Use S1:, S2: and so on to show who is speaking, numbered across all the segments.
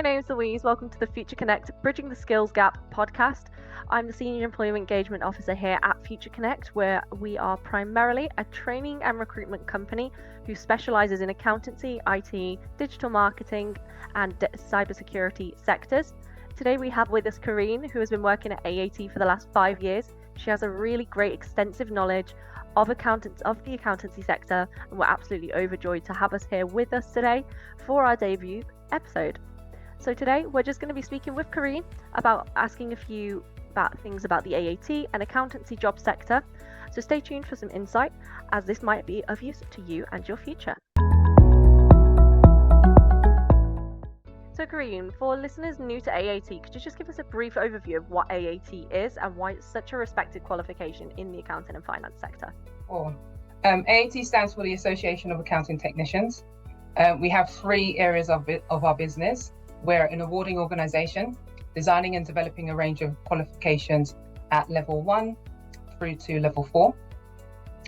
S1: my name is Louise. Welcome to the Future Connect Bridging the Skills Gap podcast. I'm the Senior Employee Engagement Officer here at Future Connect, where we are primarily a training and recruitment company who specializes in accountancy, IT, digital marketing, and cybersecurity sectors. Today we have with us Kareen, who has been working at AAT for the last 5 years. She has a really great extensive knowledge of the accountancy sector, and we're absolutely overjoyed to have us here with us today for our debut episode. So today we're just going to be speaking with Kareen about asking a few things about the AAT and accountancy job sector. So stay tuned for some insight, as this might be of use to you and your future. So Kareen, for listeners new to AAT, could you just give us a brief overview of what AAT is and why it's such a respected qualification in the accounting and finance sector?
S2: Sure. AAT stands for the Association of Accounting Technicians. We have 3 areas of our business. We're an awarding organisation, designing and developing a range of qualifications at level 1 through to level 4.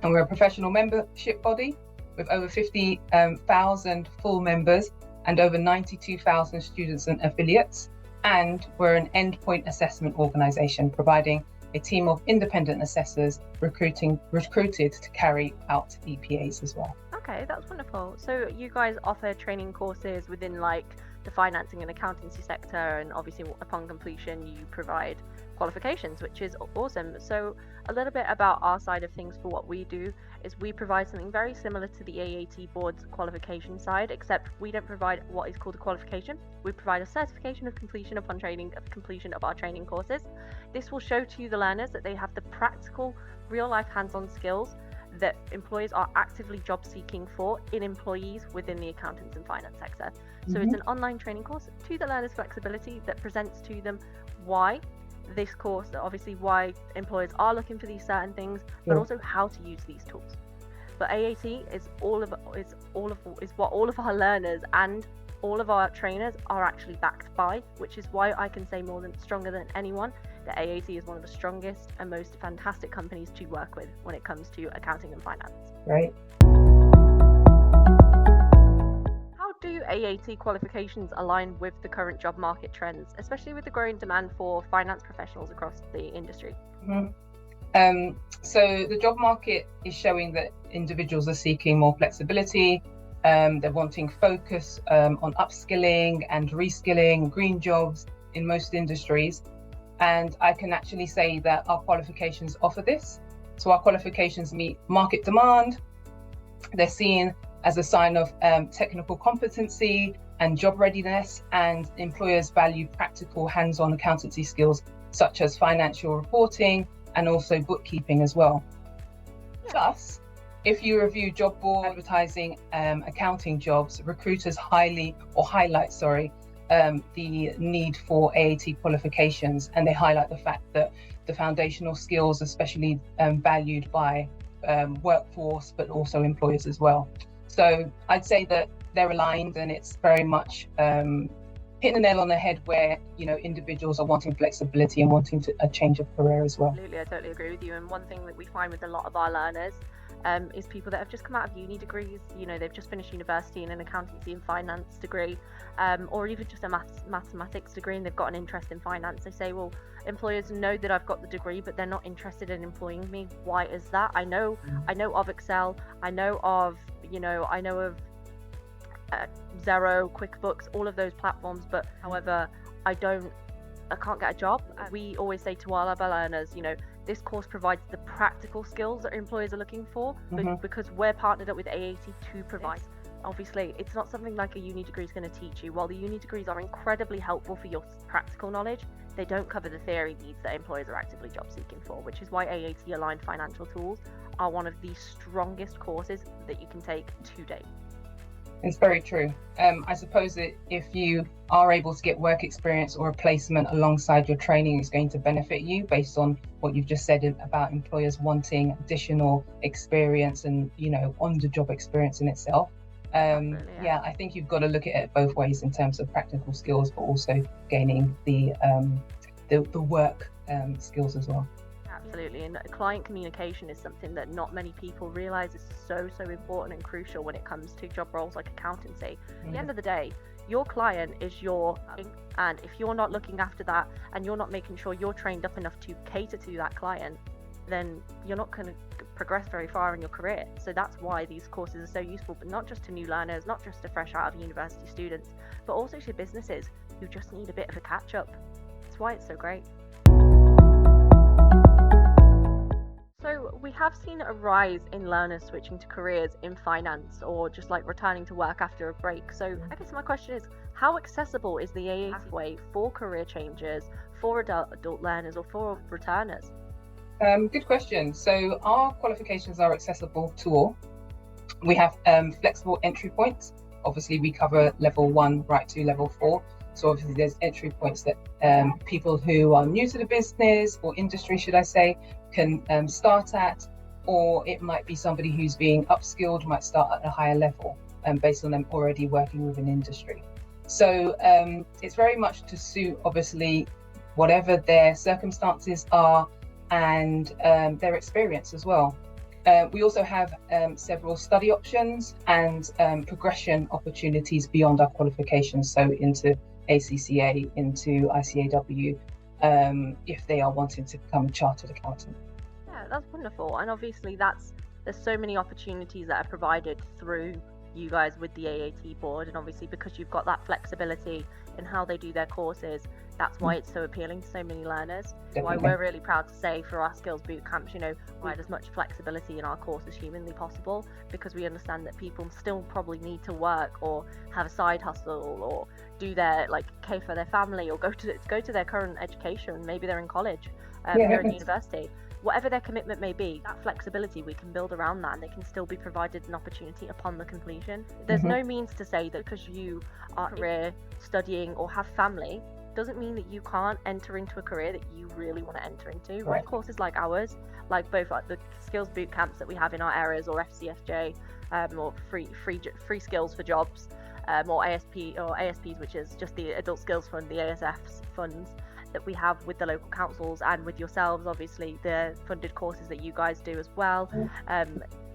S2: And we're a professional membership body with over 50,000 full members and over 92,000 students and affiliates. And we're an endpoint assessment organisation, providing a team of independent assessors recruited to carry out EPAs as well.
S1: Okay, that's wonderful. So you guys offer training courses within the financing and accountancy sector, and obviously upon completion you provide qualifications, which is awesome. So a little bit about our side of things for what we do is we provide something very similar to the AAT board's qualification side, except we don't provide what is called a qualification. We provide a certification of completion upon completion of our training courses. This will show to the learners that they have the practical, real-life hands-on skills that employers are actively job seeking for in employees within the accountants and finance sector. So it's an online training course to the learners' flexibility that presents to them why this course, obviously why employers are looking for these certain things, but also how to use these tools. But AAT is what all of our learners and all of our trainers are actually backed by, which is why I can say stronger than anyone that AAT is one of the strongest and most fantastic companies to work with when it comes to accounting and finance.
S2: Right.
S1: How do AAT qualifications align with the current job market trends, especially with the growing demand for finance professionals across the industry?
S2: So the job market is showing that individuals are seeking more flexibility. They're wanting focus on upskilling and reskilling, green jobs in most industries. And I can actually say that our qualifications offer this. So our qualifications meet market demand. They're seen as a sign of technical competency and job readiness, and employers value practical hands-on accountancy skills such as financial reporting and also bookkeeping as well. Plus, if you review job board advertising accounting jobs, recruiters highlight the need for AAT qualifications, and they highlight the fact that the foundational skills are especially valued by workforce, but also employers as well. So I'd say that they're aligned, and it's very much hitting the nail on the head where individuals are wanting flexibility and wanting a change of career as well.
S1: Absolutely, I totally agree with you. And one thing that we find with a lot of our learners is people that have just come out of uni degrees. They've just finished university in an accountancy and finance degree, or even just a mathematics degree, and they've got an interest in finance. They say, well, employers know that I've got the degree, but they're not interested in employing me. Why is that? I know of Excel, I know of Xero, QuickBooks, all of those platforms, but however, I can't get a job. We always say to all of our learners, this course provides the practical skills that employers are looking for, because we're partnered up with AAT to provide. Obviously, it's not something like a uni degree is going to teach you. While the uni degrees are incredibly helpful for your practical knowledge, they don't cover the theory needs that employers are actively job seeking for, which is why AAT aligned financial tools are one of the strongest courses that you can take to date.
S2: It's very true. I suppose that if you are able to get work experience or a placement alongside your training, it's going to benefit you based on what you've just said about employers wanting additional experience and on-the-job experience in itself. I think you've got to look at it both ways in terms of practical skills, but also gaining the work skills as well.
S1: Absolutely, and client communication is something that not many people realize is so important and crucial when it comes to job roles like accountancy. At the end of the day, Your client is your, and if you're not looking after that and you're not making sure you're trained up enough to cater to that client, then you're not going to progress very far in your career. So that's why these courses are so useful, but not just to new learners, not just to fresh out of university students, but also to businesses who just need a bit of a catch up. That's why it's so great. So we have seen a rise in learners switching to careers in finance or just like returning to work after a break. So I guess my question is, how accessible is the AAT way for career changers, for adult learners, or for returners?
S2: Good question. So our qualifications are accessible to all. We have flexible entry points. Obviously, we cover level 1 right to level 4. So obviously there's entry points that people who are new to the business or industry, should I say, can start at, or it might be somebody who's being upskilled, might start at a higher level based on them already working with an industry. So it's very much to suit, obviously, whatever their circumstances are and their experience as well. We also have several study options and progression opportunities beyond our qualifications, so into ACCA, into ICAW, if they are wanting to become a chartered accountant.
S1: Yeah, that's wonderful. And obviously there's so many opportunities that are provided through you guys with the AAT board, and obviously because you've got that flexibility in how they do their courses, that's why it's so appealing to so many learners. Why we're really proud to say for our skills boot camps, we provide as much flexibility in our course as humanly possible, because we understand that people still probably need to work or have a side hustle or do their care for their family or go to their current education. Maybe they're in college, they're in university. Whatever their commitment may be, that flexibility we can build around that, and they can still be provided an opportunity upon the completion. There's no means to say that because you are in a career, studying, or have family, doesn't mean that you can't enter into a career that you really want to enter into. Right. Courses like ours, like both the skills boot camps that we have in our areas, or FCFJ, or free skills for jobs, or ASPs, which is just the adult skills fund, the ASF's funds that we have with the local councils and with yourselves, obviously the funded courses that you guys do as well.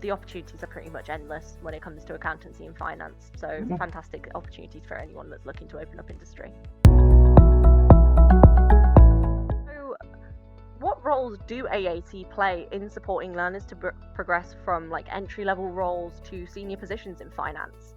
S1: The opportunities are pretty much endless when it comes to accountancy and finance. So fantastic opportunities for anyone that's looking to open up industry. So what roles do AAT play in supporting learners to progress from entry level roles to senior positions in finance?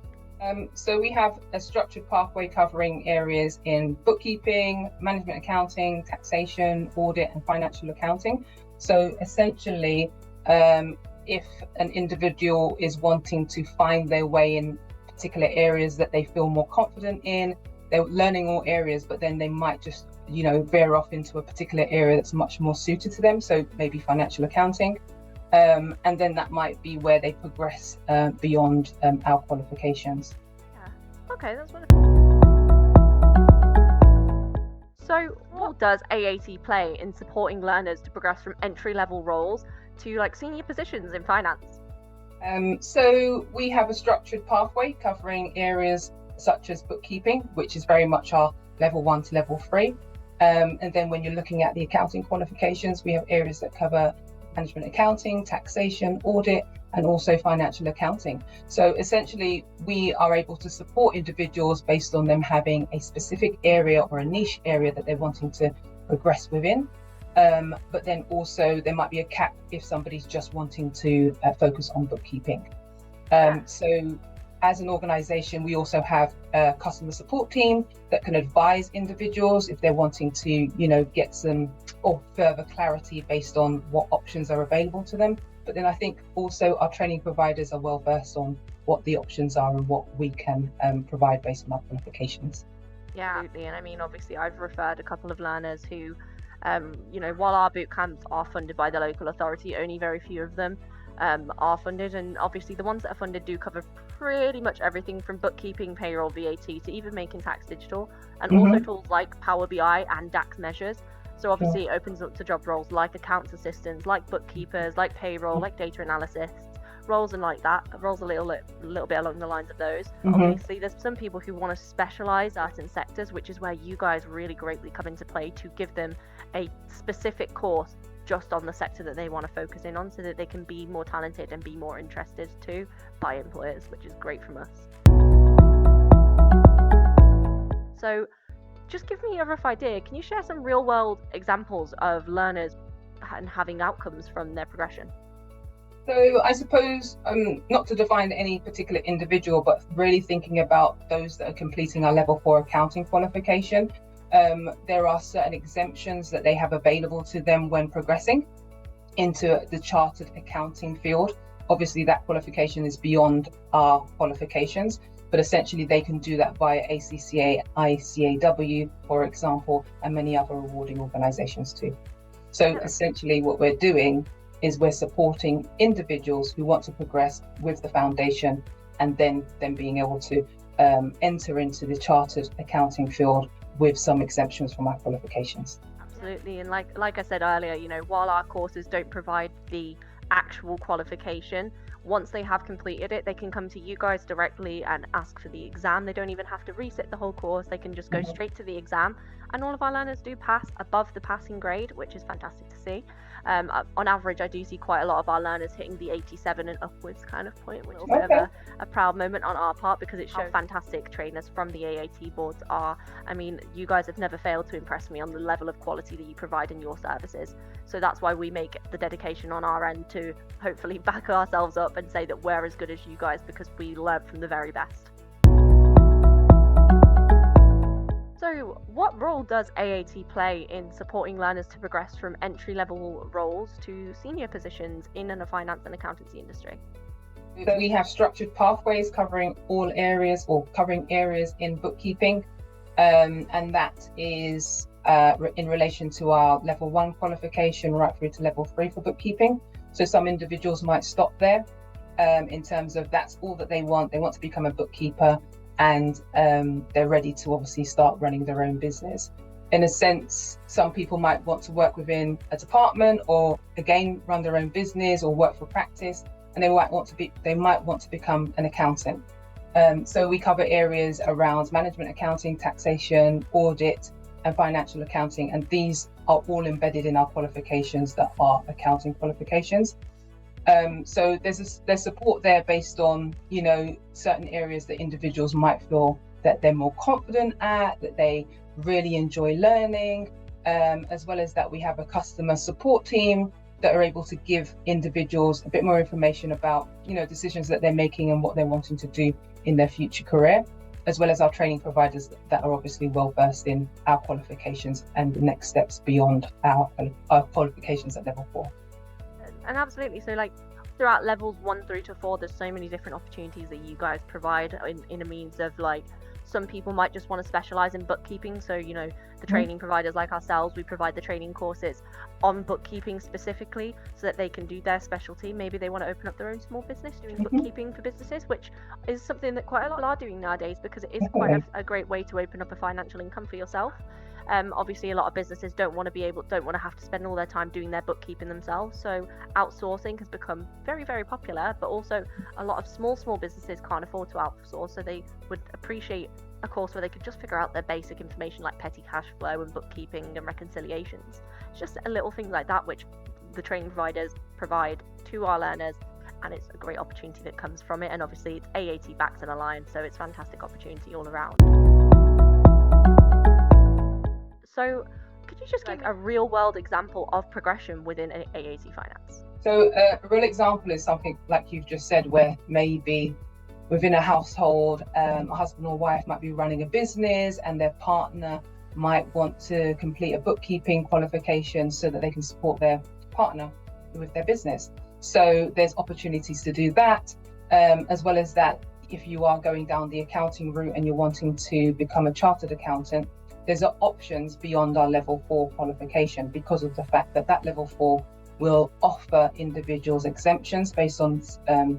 S2: So we have a structured pathway covering areas in bookkeeping, management accounting, taxation, audit, and financial accounting. So essentially, if an individual is wanting to find their way in particular areas that they feel more confident in, they're learning all areas, but then they might just, veer off into a particular area that's much more suited to them. So maybe financial accounting. And then that might be where they progress beyond our qualifications.
S1: Yeah. Okay, that's wonderful. So what does AAT play in supporting learners to progress from entry-level roles to senior positions in finance?
S2: So we have a structured pathway covering areas such as bookkeeping, which is very much our level 1 to level 3. And then when you're looking at the accounting qualifications, we have areas that cover management accounting, taxation, audit, and also financial accounting. So essentially, we are able to support individuals based on them having a specific area or a niche area that they're wanting to progress within. But then also there might be a cap if somebody's just wanting to focus on bookkeeping. So as an organization, we also have a customer support team that can advise individuals if they're wanting to, get some or further clarity based on what options are available to them. But then I think also our training providers are well versed on what the options are and what we can provide based on our qualifications.
S1: Yeah, absolutely. And I mean, obviously, I've referred a couple of learners who, while our boot camps are funded by the local authority, only very few of them are funded, and obviously the ones that are funded do cover pretty much everything from bookkeeping, payroll, VAT, to even making tax digital, and also tools like Power BI and DAX measures. So obviously it opens up to job roles like accounts assistants, like bookkeepers, like payroll, like data analysis, roles and like that, roles a little bit along the lines of those. Obviously there's some people who want to specialize in certain sectors, which is where you guys really greatly come into play to give them a specific course just on the sector that they want to focus in on, so that they can be more talented and be more interested too by employers, which is great from us. So just give me a rough idea. Can you share some real world examples of learners and having outcomes from their progression?
S2: So I suppose, not to define any particular individual, but really thinking about those that are completing our level 4 accounting qualification. There are certain exemptions that they have available to them when progressing into the chartered accounting field. Obviously, that qualification is beyond our qualifications, but essentially they can do that via ACCA, ICAW, for example, and many other awarding organisations too. So essentially what we're doing is we're supporting individuals who want to progress with the foundation and then being able to enter into the chartered accounting field with some exemptions from our qualifications.
S1: Absolutely. And like I said earlier, while our courses don't provide the actual qualification, once they have completed it, they can come to you guys directly and ask for the exam. They don't even have to resit the whole course. They can just go straight to the exam. And all of our learners do pass above the passing grade, which is fantastic to see. On average, I do see quite a lot of our learners hitting the 87 and upwards kind of point, which is a bit of a proud moment on our part, because it shows how fantastic trainers from the AAT boards are. I mean, you guys have never failed to impress me on the level of quality that you provide in your services. So that's why we make the dedication on our end to hopefully back ourselves up and say that we're as good as you guys, because we learn from the very best. So what role does AAT play in supporting learners to progress from entry-level roles to senior positions in the finance and accountancy industry?
S2: We have structured pathways covering all areas, or covering areas in bookkeeping, and that is in relation to our level 1 qualification right through to level 3 for bookkeeping. So some individuals might stop there in terms of that's all that they want. They want to become a bookkeeper, and they're ready to obviously start running their own business. In a sense, some people might want to work within a department, or again run their own business or work for practice, and they might want to become an accountant. So we cover areas around management accounting, taxation, audit, and financial accounting, and these are all embedded in our qualifications that are accounting qualifications. So there's support there based on certain areas that individuals might feel that they're more confident at, that they really enjoy learning, as well as that we have a customer support team that are able to give individuals a bit more information about decisions that they're making and what they're wanting to do in their future career, as well as our training providers that are obviously well versed in our qualifications and the next steps beyond our qualifications at level 4.
S1: And absolutely, so throughout levels 1 through to 4, there's so many different opportunities that you guys provide in a means of some people might just want to specialize in bookkeeping. So the training providers like ourselves, we provide the training courses on bookkeeping specifically so that they can do their specialty. Maybe they want to open up their own small business doing bookkeeping for businesses, which is something that quite a lot are doing nowadays, because it is quite a great way to open up a financial income for yourself. Obviously, a lot of businesses don't want to have to spend all their time doing their bookkeeping themselves. So outsourcing has become very, very popular, but also a lot of small businesses can't afford to outsource. So they would appreciate a course where they could just figure out their basic information like petty cash flow and bookkeeping and reconciliations. It's just a little thing like that, which the training providers provide to our learners. And it's a great opportunity that comes from it. And obviously it's AAT backed and aligned, so it's a fantastic opportunity all around. So could you just give a real world example of progression within AAT Finance?
S2: So a real example is something like you've just said, where maybe within a household, a husband or wife might be running a business and their partner might want to complete a bookkeeping qualification so that they can support their partner with their business. So there's opportunities to do that, as well as that if you are going down the accounting route and you're wanting to become a chartered accountant, there's options beyond our level 4 qualification, because of the fact that level 4 will offer individuals exemptions based on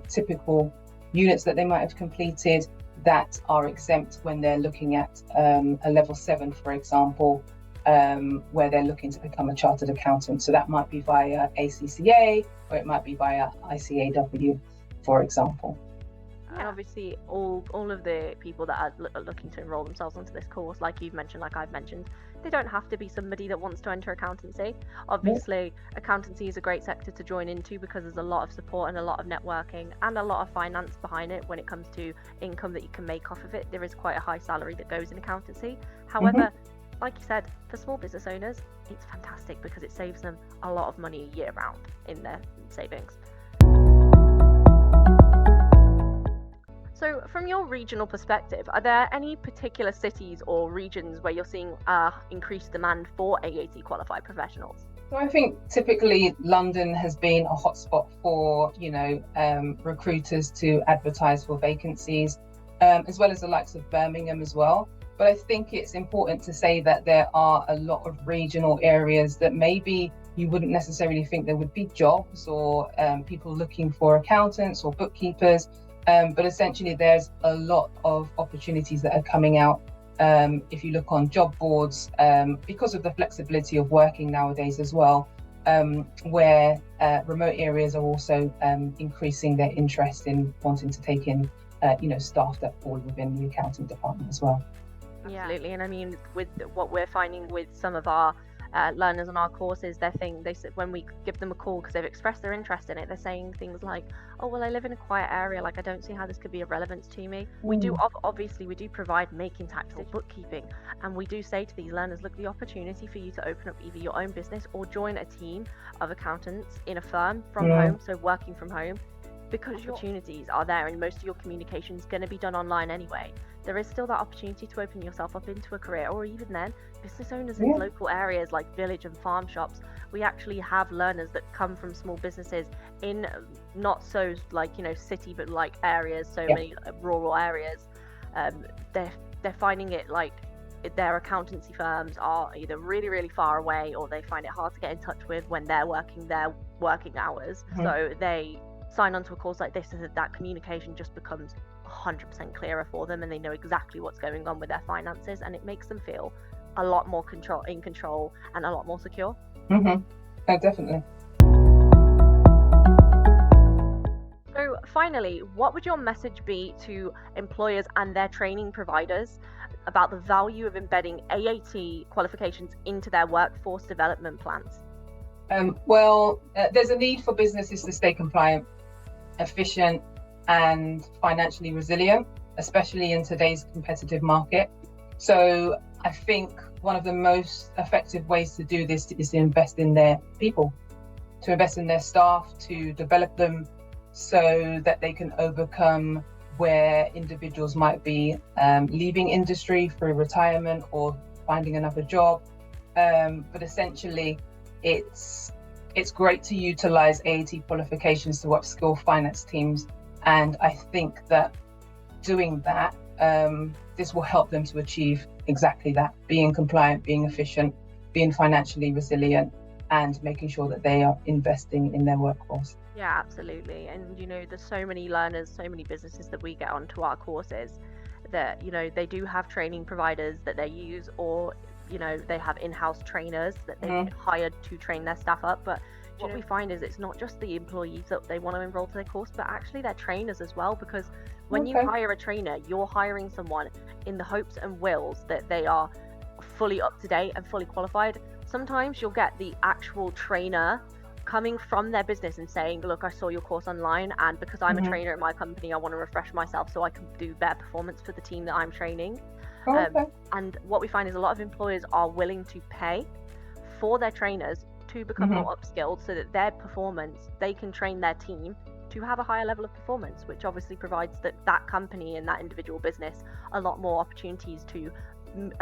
S2: typical units that they might have completed that are exempt when they're looking at a level 7, for example, where they're looking to become a chartered accountant. So that might be via ACCA, or it might be via ICAW, for example.
S1: And obviously all of the people that are looking to enroll themselves onto this course, like you've mentioned, like I've mentioned, they don't have to be somebody that wants to enter accountancy. Obviously, accountancy is a great sector to join into because there's a lot of support and a lot of networking and a lot of finance behind it when it comes to income that you can make off of it. There is quite a high salary that goes in accountancy. However, like you said, for small business owners, it's fantastic because it saves them a lot of money year round in their savings. So from your regional perspective, are there any particular cities or regions where you're seeing increased demand for AAT qualified professionals?
S2: So I think typically London has been a hotspot for, recruiters to advertise for vacancies, as well as the likes of Birmingham as well. But I think it's important to say that there are a lot of regional areas that maybe you wouldn't necessarily think there would be jobs or people looking for accountants or bookkeepers. But essentially, there's a lot of opportunities that are coming out. If you look on job boards, because of the flexibility of working nowadays as well, where remote areas are also increasing their interest in wanting to take in, staff that fall within the accounting department as well.
S1: Yeah, absolutely. And I mean, with what we're finding with some of our learners on our courses, they said when we give them a call because they've expressed their interest in it, they're saying things like, oh well, I live in a quiet area, like I don't see how this could be of relevance to me. We do obviously we do provide making tax or bookkeeping, and we do say to these learners, look, the opportunity for you to open up either your own business or join a team of accountants in a firm from home, so working from home, because your opportunities are there and most of your communication is going to be done online anyway. There is still that opportunity to open yourself up into a career, or even then, business owners in local areas like village and farm shops. We actually have learners that come from small businesses in not so city, but like areas, many rural areas. They're finding it like their accountancy firms are either really, really far away, or they find it hard to get in touch with when they're working their working hours. So they sign on to a course like this, so that communication just becomes 100% clearer for them, and they know exactly what's going on with their finances, and it makes them feel a lot more in control and a lot more secure.
S2: Oh, definitely.
S1: So finally, what would your message be to employers and their training providers about the value of embedding AAT qualifications into their workforce development plans?
S2: There's a need for businesses to stay compliant, efficient, and financially resilient, especially in today's competitive market. So I think one of the most effective ways to do this is to invest in their people, to invest in their staff, to develop them so that they can overcome where individuals might be leaving industry through retirement or finding another job. But essentially, it's great to utilize AAT qualifications to upskill finance teams. And I think that doing that, this will help them to achieve exactly that: being compliant, being efficient, being financially resilient, and making sure that they are investing in their workforce.
S1: Yeah, absolutely. And there's so many learners, so many businesses that we get onto our courses that they do have training providers that they use, or they have in-house trainers that they've hired to train their staff up. But what we find is it's not just the employees that they want to enroll to their course, but actually their trainers as well, because when you hire a trainer, you're hiring someone in the hopes and wills that they are fully up to date and fully qualified. Sometimes you'll get the actual trainer coming from their business and saying, look, I saw your course online, and because I'm a trainer at my company, I want to refresh myself so I can do better performance for the team that I'm training. And what we find is a lot of employers are willing to pay for their trainers to become more upskilled, so that their performance, they can train their team to have a higher level of performance, which obviously provides that company and that individual business a lot more opportunities to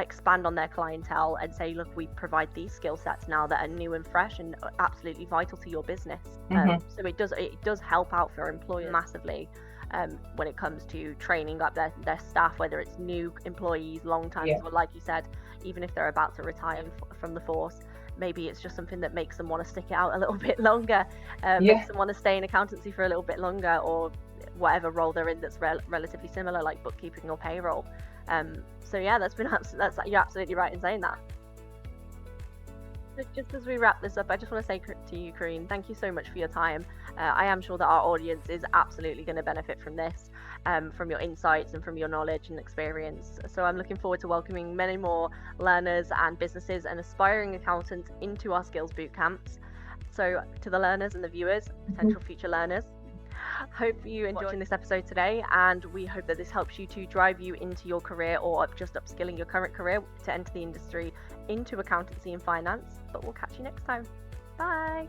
S1: expand on their clientele and say, look, we provide these skill sets now that are new and fresh and absolutely vital to your business. So it does help out for employers massively when it comes to training up their staff, whether it's new employees, long time, or like you said, even if they're about to retire from the force, maybe it's just something that makes them want to stick it out a little bit longer, makes them want to stay in accountancy for a little bit longer, or whatever role they're in that's relatively similar, like bookkeeping or payroll. So yeah, you're absolutely right in saying that. So just as we wrap this up, I just want to say to you, Kareen, thank you so much for your time. I am sure that our audience is absolutely going to benefit from this, from your insights and from your knowledge and experience. So I'm looking forward to welcoming many more learners and businesses and aspiring accountants into our skills boot camps. So to the learners and the viewers, potential future learners, hope you enjoyed this episode today, and we hope that this helps you to drive you into your career or just upskilling your current career to enter the industry into accountancy and finance. But we'll catch you next time. Bye.